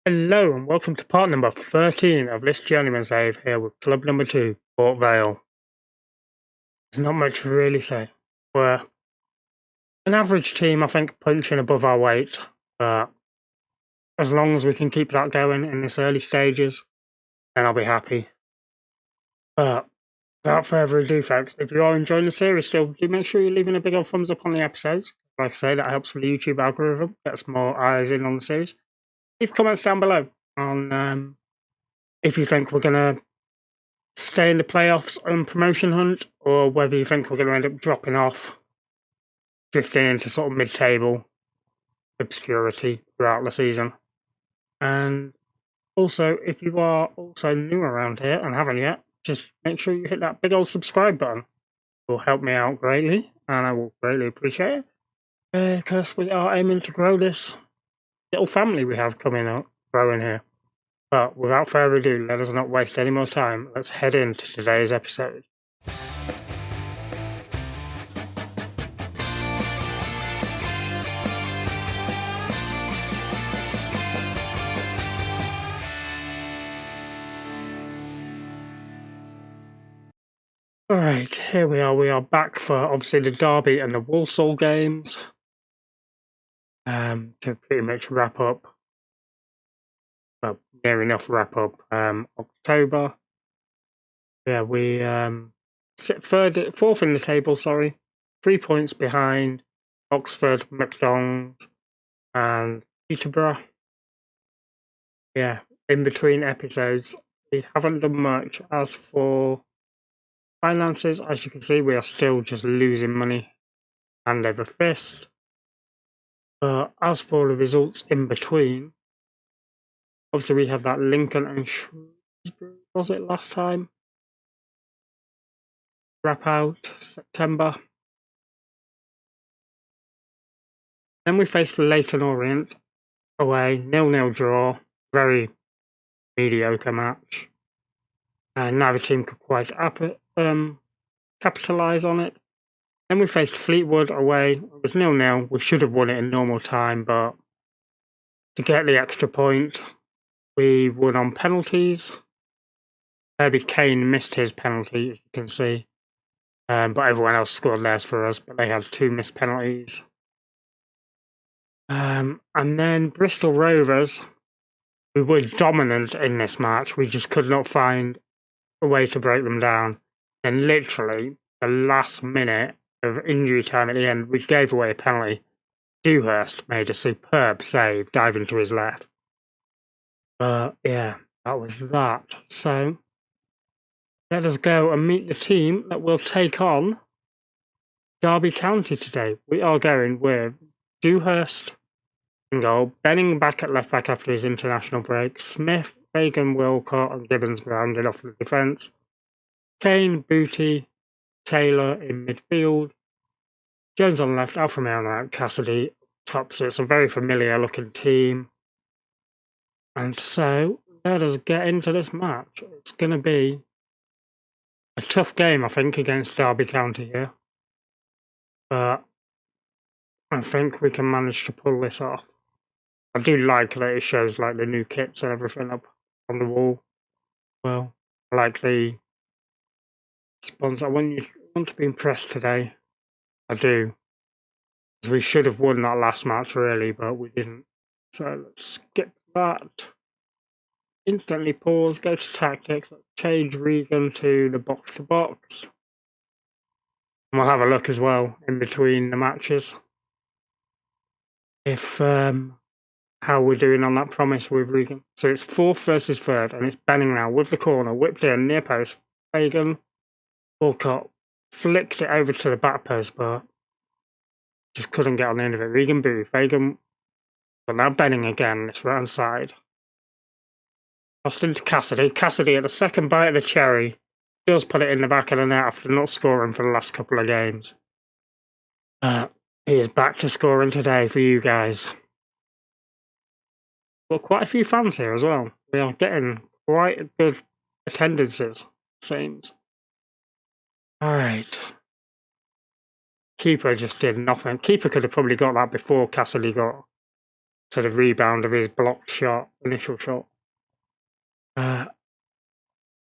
Hello and welcome to part number 13 of this Journeyman save here with club number 2, Port Vale. There's not much to really say. We're an average team, I think, punching above our weight, but as long as we can keep that going in this early stages, then I'll be happy. But without further ado, folks, if you are enjoying the series still, do make sure you're leaving a big old thumbs up on the episodes. Like I say, that helps with the YouTube algorithm, gets more eyes in on the series. Leave comments down below on if you think we're going to stay in the playoffs and promotion hunt, or whether you think we're going to end up dropping off, drifting into sort of mid-table obscurity throughout the season. And also, if you are also new around here and haven't yet, just make sure you hit that big old subscribe button. It will help me out greatly, and I will greatly appreciate it, because we are aiming to grow this little family we have coming up, growing here. But without further ado, let us not waste any more time. Let's head into today's episode. Alright, here we are. We are back for obviously the Derby and the Walsall games. To pretty much wrap up. Well, near enough wrap up October. Yeah, we sit fourth in the table, 3 points behind Oxford, McDonald and Peterborough. Yeah, in between episodes, we haven't done much. As for finances, as you can see, we are still just losing money hand over fist. But as for the results in between, obviously we had that Lincoln and Shrewsbury, was it last time? Wrap out September. Then we faced Leyton Orient away, 0-0 draw, very mediocre match. And neither team could quite capitalise on it. Then we faced Fleetwood away. It was 0-0. We should have won it in normal time, but to get the extra point, we won on penalties. Herbie Kane missed his penalty, as you can see. But everyone else scored theirs for us, but they had 2 missed penalties. And then Bristol Rovers, we were dominant in this match. We just could not find a way to break them down. And literally, the last minute of injury time at the end, we gave away a penalty. Dewhurst made a superb save, diving to his left. But yeah, that was that. So let us go and meet the team that will take on Derby County today. We are going with Dewhurst in goal, Benning back at left back after his international break, Smith, Fagan, Wilcott and Gibbons rounded off the defence, Kane, Booty, Taylor in midfield, Jones on the left, Alfa Romeo Cassidy top, so it's a very familiar looking team. And so let us get into this match. It's going to be a tough game, I think, against Derby County here. But I think we can manage to pull this off. I do like that it shows like the new kits and everything up on the wall. Well, I like the sponsor. I want to be impressed today. I do. Because we should have won that last match really, but we didn't. So let's skip that. Instantly pause, go to tactics, change Regan to the box-to-box. And we'll have a look as well in between the matches. If how we're doing on that promise with Regan. So it's 4th versus 3rd, and it's Benning now with the corner, whipped in, near post. Fagan, Walcott flicked it over to the back post, but just couldn't get on the end of it. Regan boo, Fagan, but now Benning again, this right hand side. Lost into Cassidy. Cassidy at the second bite of the cherry does put it in the back of the net after not scoring for the last couple of games. He is back to scoring today for you guys. Got quite a few fans here as well. We are getting quite good attendances, it seems. Alright. Keeper just did nothing. Keeper could have probably got that before Cassidy got to the rebound of his blocked shot, initial shot.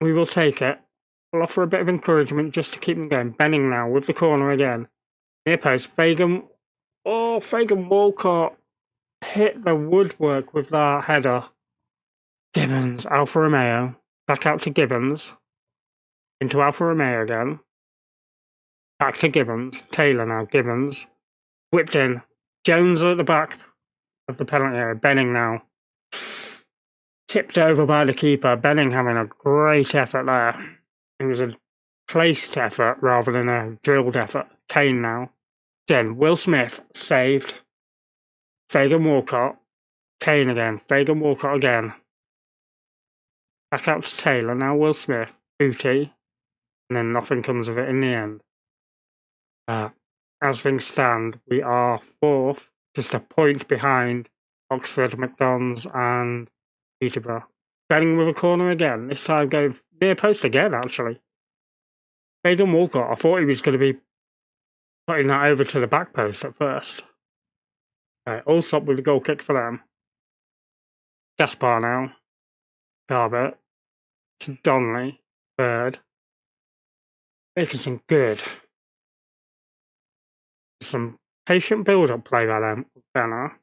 We will take it. We'll offer a bit of encouragement just to keep them going. Benning now with the corner again. Near post, Fagan. Oh, Fagan Walcott hit the woodwork with that header. Gibbons, Alfa Romeo. Back out to Gibbons. Into Alfa Romeo again. Back to Gibbons. Taylor now. Gibbons. Whipped in. Jones at the back of the penalty area. Benning now. Tipped over by the keeper. Benning having a great effort there. It was a placed effort rather than a drilled effort. Kane now. Again, Will Smith saved. Fagan Walcott. Kane again. Fagan Walcott again. Back out to Taylor. Now Will Smith. Booty. And then nothing comes of it in the end. As things stand, we are fourth, just a point behind Oxford, McDonald's and Peterborough. Benning with a corner again. This time going near post again, actually. Fagan Walcott, I thought he was going to be putting that over to the back post at first. Allsop with a goal kick for them. Gaspar now. Garbett. To Donnelly. Bird. Dickinson, good. Some patient build-up play by them. Banner.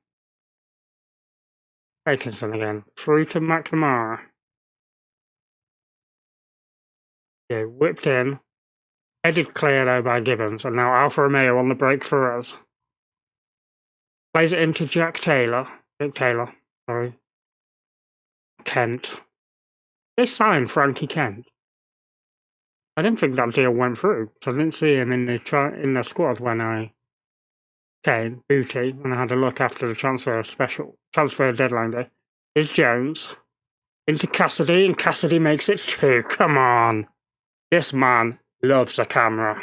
Dickinson again. Through to McNamara. Yeah, whipped in. Headed clear though by Gibbons. And now Alfa Romeo on the break for us. Plays it into Jack Taylor. Sorry. Kent. They signed Frankie Kent. I didn't think that deal went through, because I didn't see him in the squad when I came, Booty, when I had a look after the transfer deadline day. Here's Jones. Into Cassidy, and Cassidy makes it 2. Come on. This man loves a camera.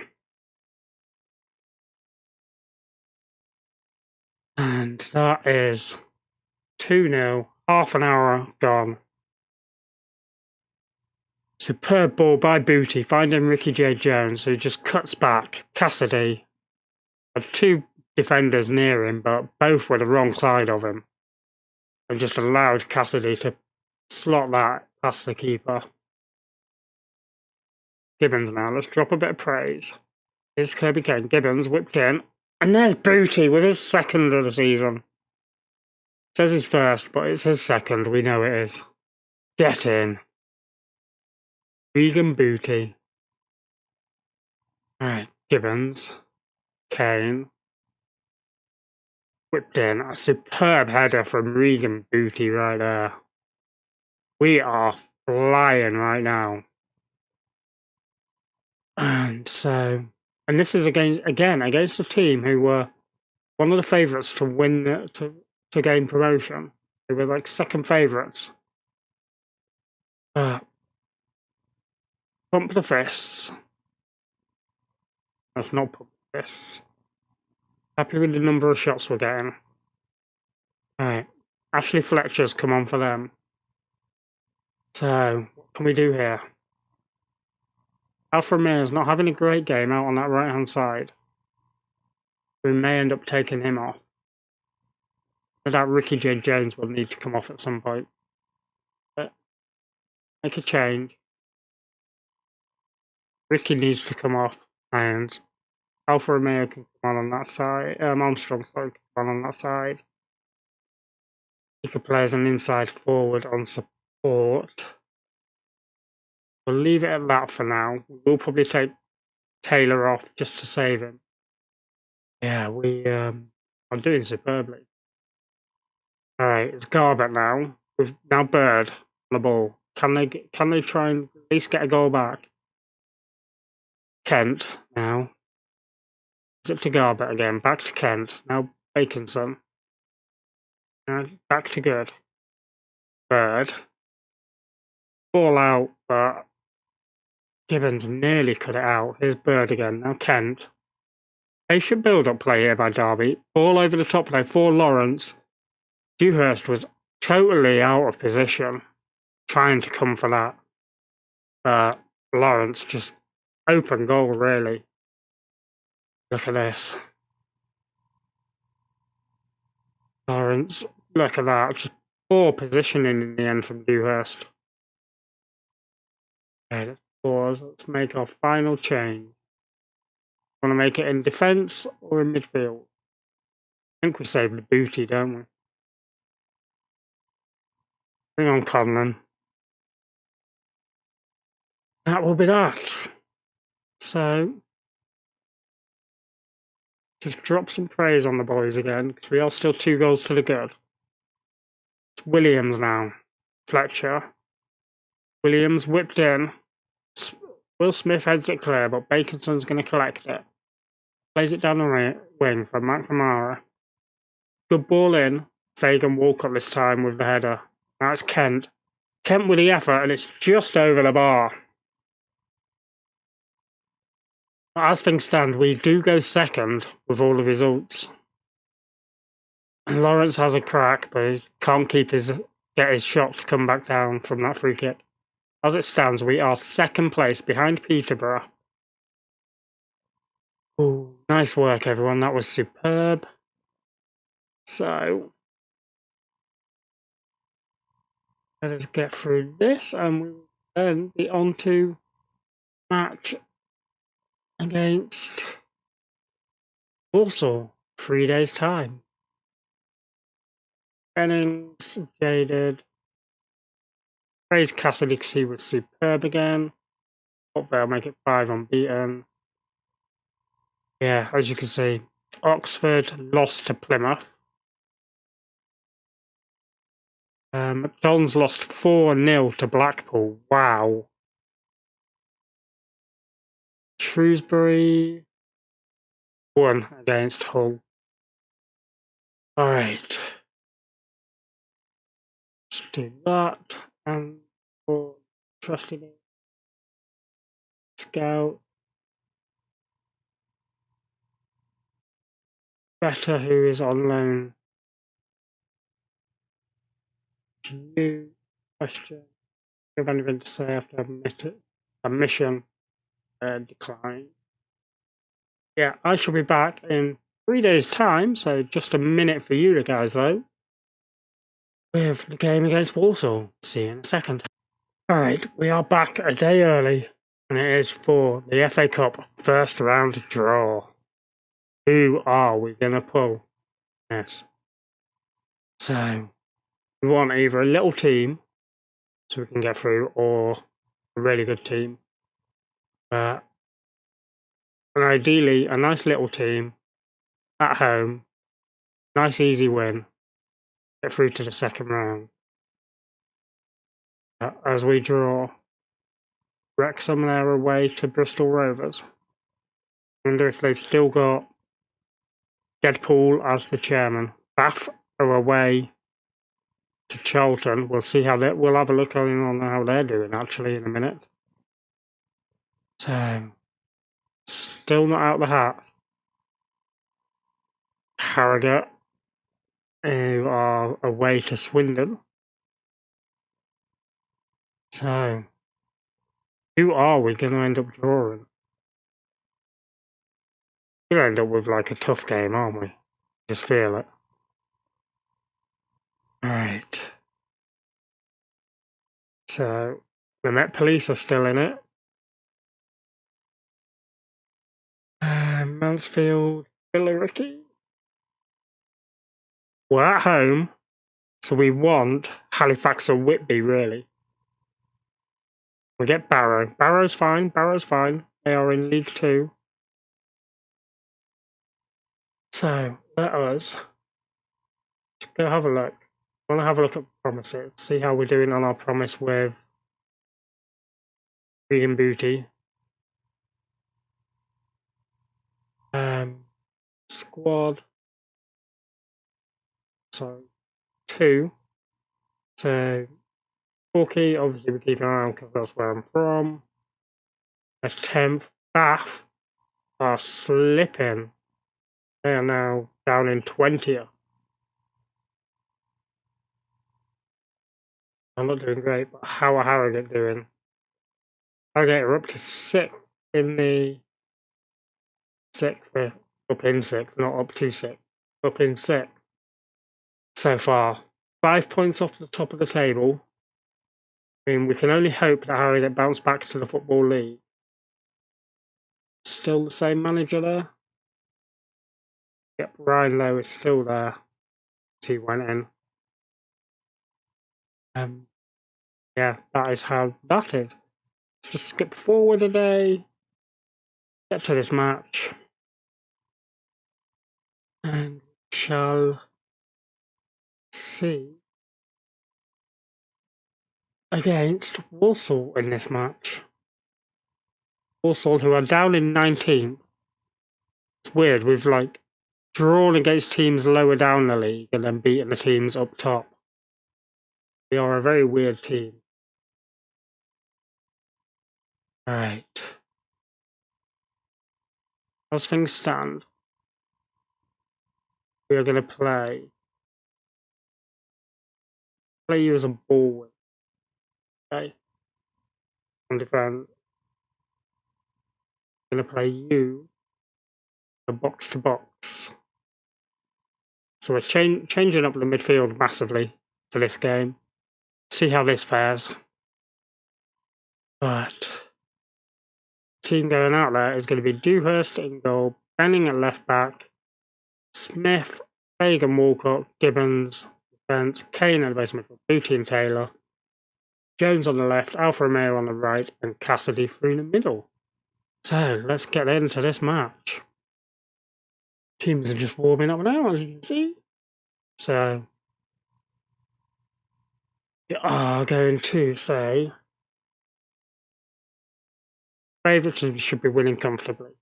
And that is 2-0, half an hour gone. Superb ball by Booty, finding Ricky J. Jones, who just cuts back. Cassidy had 2 defenders near him, but both were the wrong side of him. And just allowed Cassidy to slot that past the keeper. Gibbons now, let's drop a bit of praise. Here's Kirby Kane. Gibbons whipped in. And there's Booty with his second of the season. It says his first, but it's his second, we know it is. Get in. Regan Booty. Alright, Gibbons. Kane. Whipped in. A superb header from Regan Booty right there. We are flying right now. And this is against a team who were one of the favourites to win, to gain promotion. They were like second favourites. Pump the fists. That's not pump the fists. Happy with the number of shots we're getting. Alright. Ashley Fletcher's come on for them. So, what can we do here? Alfa Romeo's not having a great game out on that right hand side. We may end up taking him off. But that Ricky J. Jones will need to come off at some point. But make a change. Ricky needs to come off, and Alfa Romeo can come on that side. Armstrong, sorry, can come on that side. He could play as an inside forward on support. We'll leave it at that for now. We'll probably take Taylor off just to save him. Yeah, we are doing superbly. Alright, it's Garbett now. With now Bird on the ball. Can they try and at least get a goal back? Kent now. It's up to Garbett again. Back to Kent. Now Baconson. Now back to Good. Bird. Ball out, but Gibbons nearly cut it out. Here's Bird again. Now Kent. Patient build-up play here by Derby. Ball over the top play for Lawrence. Dewhurst was totally out of position, trying to come for that. But Lawrence just open goal, really. Look at this. Lawrence Look at that. Just poor positioning in the end from Dewhurst. Okay, let's pause. Let's make our final change. Want to make it in defence or in midfield? I think we saved the booty, don't we? Bring on Conlon. That will be that. So, just drop some praise on the boys again, because we are still 2 goals to the good. It's Williams now. Fletcher. Williams whipped in. Will Smith heads it clear, but Baconson's going to collect it. Plays it down the wing for McNamara. Good ball in. Fagan Walcott this time with the header. Now it's Kent. Kent with the effort, and it's just over the bar. As things stand, we do go second with all the results. And Lawrence has a crack, but he can't get his shot to come back down from that free kick. As it stands, we are second place behind Peterborough. Ooh, nice work, everyone. That was superb. So, let us get through this, and we'll then be on to match against Walsall, 3 days' time. Bennings, jaded. Praise Cassidy because he was superb again. Hope they'll make it 5 unbeaten. Yeah, as you can see, Oxford lost to Plymouth. McDonald's lost 4-0 to Blackpool. Wow. Shrewsbury won against Hull. Alright. Let's do that. And for trusting in Scout. Better, who is on loan. New question. Do you have anything to say after admission decline? Yeah, I shall be back in 3 days' time, so just a minute for you guys though, with the game against Walsall. See you in a second. Alright, we are back a day early, and it is for the FA Cup first round draw. Who are we going to pull? Yes. So, we want either a little team, so we can get through, or a really good team. And ideally, a nice little team at home, nice easy win, get through to the second round. As we draw Wrexham, they're away to Bristol Rovers. I wonder if they've still got Deadpool as the chairman. Bath are away to Charlton. We'll see how we'll have a look on how they're doing actually in a minute. So, still not out of the hat. Harrogate, who are away to Swindon. So, who are we going to end up drawing? We'll end up with like a tough game, aren't we? Just feel it. Alright. So, the Met Police are still in it. Mansfield, Billericay. We're at home, so we want Halifax or Whitby, really. We get Barrow. Barrow's fine. They are in League 2. So, let us go have a look. I want to have a look at promises, see how we're doing on our promise with Vegan Booty. Squad. So, 2. So, Torquay, obviously we keep an eye on because that's where I'm from. A 10th. Bath are slipping. They are now down in 20th. I'm not doing great, but how are Harrogate doing? Harrogate are up to 6th in the 6th, up in 6th, not up to 6th, up in 6th. so far. 5 points off the top of the table. I mean, we can only hope that Harrogate bounce back to the Football League. Still the same manager there? Yep, Ryan Lowe is still there. He went in. Yeah, that is how that is. Let's just skip forward a day. Get to this match. And we shall see against Walsall in this match. Walsall, who are down in 19th. It's weird, we've like drawn against teams lower down the league and then beaten the teams up top. We are a very weird team. Right. As things stand, we are going to play you as a ball. Okay. On defense. I'm going to play you a box to box. So we're changing up the midfield massively for this game. See how this fares. But team going out there is going to be Dewhurst in goal, Benning at left back, Smith, Fagan, Walcott, Gibbons, defence, Kane at the base midfield, Booty and Taylor, Jones on the left, Alfa Romeo on the right, and Cassidy through the middle. So let's get into this match. Teams are just warming up now, as you can see. So we are going to say favourites should be winning comfortably.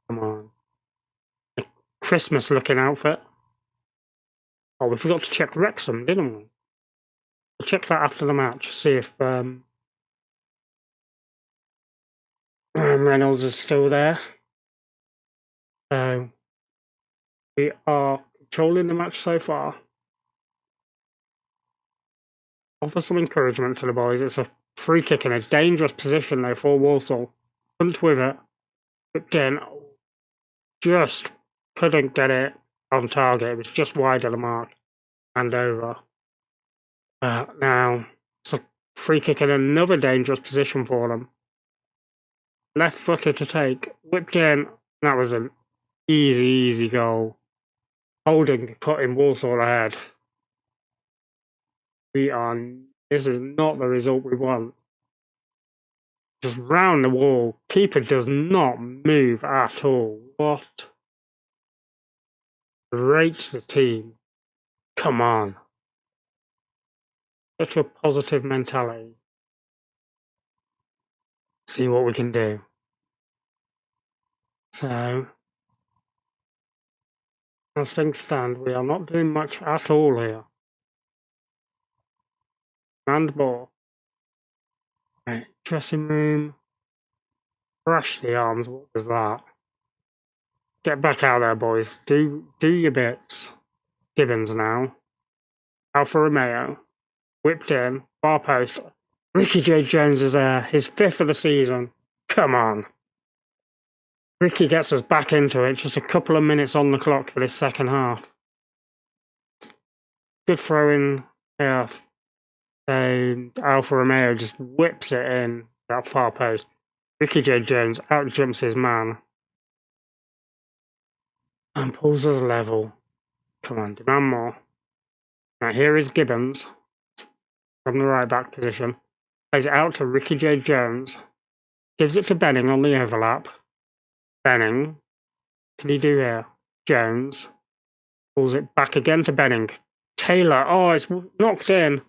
Come on. A Christmas looking outfit. Oh, we forgot to check Wrexham, didn't we? We'll check that after the match, see if Reynolds is still there. So we are controlling the match so far. Offer some encouragement to the boys. It's a free kick in a dangerous position though for Walsall. Hunt with it, but then just couldn't get it on target. It was just wide of the mark and over. Now it's a free kick in another dangerous position for them. Left footed to take, whipped in. That was an easy goal. Holding putting Walsall ahead. This is not the result we want. Just round the wall. Keeper does not move at all. What? Rate the team. Come on. Such a positive mentality. See what we can do. So, as things stand, we are not doing much at all here. And ball. Right, dressing room. Crash the arms, what was that? Get back out there, boys. Do your bits. Gibbons now. Alfa Romeo. Whipped in. Far post. Ricky J. Jones is there. His 5th of the season. Come on. Ricky gets us back into it. Just a couple of minutes on the clock for this second half. Good throw in here. And Alfa Romeo just whips it in that far post. Ricky J. Jones outjumps his man. And pulls us level. Come on, demand more. Now here is Gibbons. From the right back position. Plays it out to Ricky J. Jones. Gives it to Benning on the overlap. Benning. What can he do here? Jones. Pulls it back again to Benning. Taylor. Oh, it's knocked in.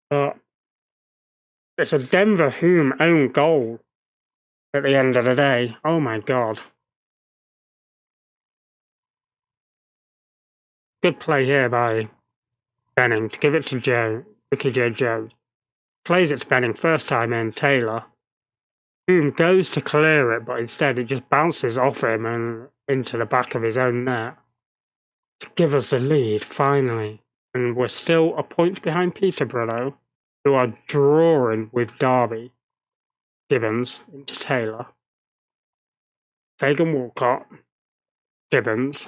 But it's a Denver Hume own goal at the end of the day. Oh my god. Good play here by Benning to give it to Ricky J. Jones. Plays it to Benning first time in. Taylor. Hume goes to clear it, but instead it just bounces off him and into the back of his own net to give us the lead, finally. And we're still a point behind Peterborough, who are drawing with Derby. Gibbons into Taylor. Fagan Walcott. Gibbons.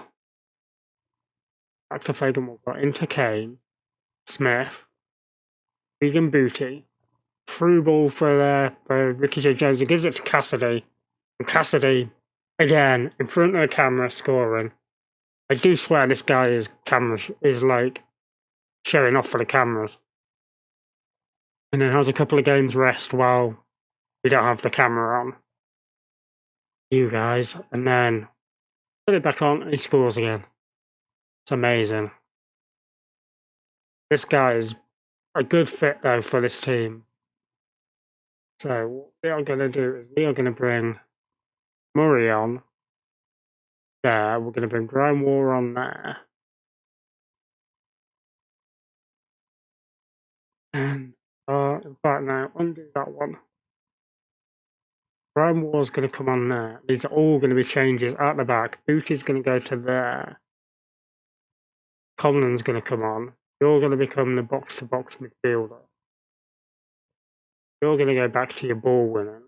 back to Fagan Walker, into Kane, Smith, Vegan Booty, through ball for Ricky J. Jones. He gives it to Cassidy. And Cassidy, again, in front of the camera, scoring. I do swear this guy is like showing off for the cameras. And then has a couple of games rest while we don't have the camera on. You guys. And then put it back on and he scores again. It's amazing. This guy is a good fit though for this team. So what we are going to do is we are going to bring Murray on there. We're going to bring Grime War on there. And in fact, now undo that one. Grime War's going to come on there. These are all going to be changes at the back. Booty's going to go to there. Conlon's going to come on. You're going to become the box-to-box midfielder. You're going to go back to your ball winning.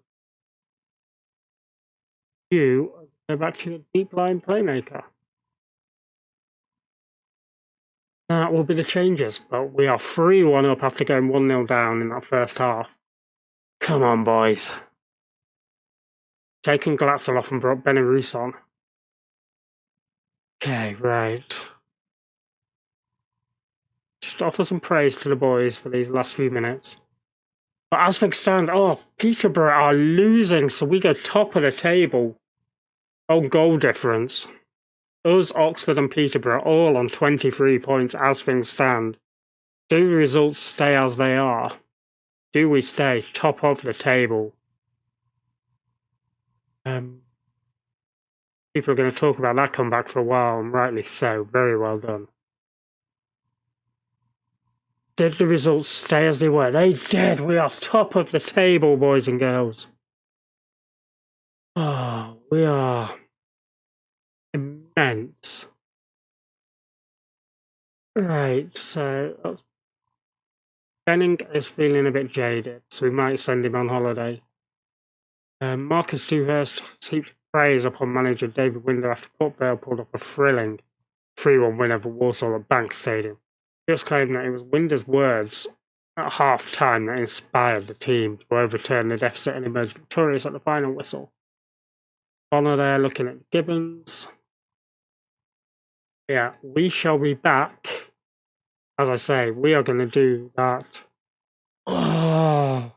You go back to your deep line playmaker. That will be the changes, but we are 3-1 up after going 1-0 down in that first half. Come on, boys. Taken Glatzel off and brought Benarus on. Okay, right. Just offer some praise to the boys for these last few minutes. But as things stand, Peterborough are losing, so we go top of the table. Goal difference. Us, Oxford and Peterborough all on 23 points as things stand. Do the results stay as they are? Do we stay top of the table? People are going to talk about that comeback for a while, and rightly so. Very well done. Did the results stay as they were? They did! We are top of the table, boys and girls. Oh, we are immense. Right, so Benning is feeling a bit jaded, so we might send him on holiday. Marcus Dewhurst heaped praise upon manager David Winder after Port Vale pulled off a thrilling 3-1 win over Walsall at Bank Stadium. He just claimed that it was Winder's words at half-time that inspired the team to overturn the deficit and emerge victorious at the final whistle. Connor there looking at Gibbons. Yeah, we shall be back. As I say, we are going to do that. Oh.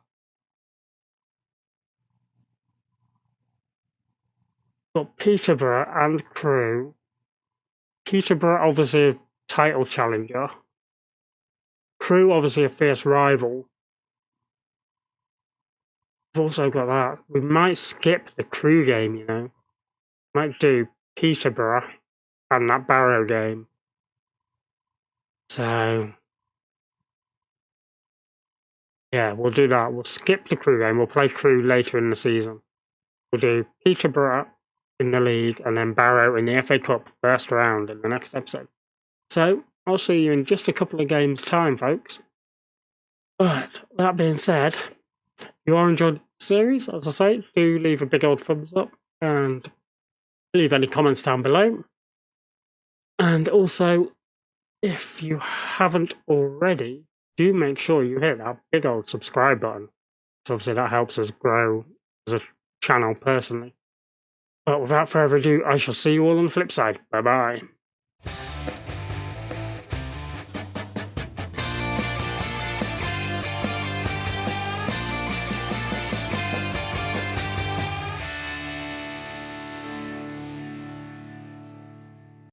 Got Peterborough and Crewe. Peterborough obviously a title challenger. Crewe obviously a fierce rival. We've also got that. We might skip the Crewe game, you know. Might do Peterborough and that Barrow game. So yeah, we'll do that. We'll skip the Crewe game. We'll play Crewe later in the season. We'll do Peterborough in the league and then Barrow in the FA Cup first round in the next episode. So I'll see you in just a couple of games' time, folks. But that being said, if you are enjoying the series, as I say, do leave a big old thumbs up and leave any comments down below. And also, if you haven't already, do make sure you hit that big old subscribe button. So obviously that helps us grow as a channel personally. But without further ado, I shall see you all on the flip side. Bye-bye.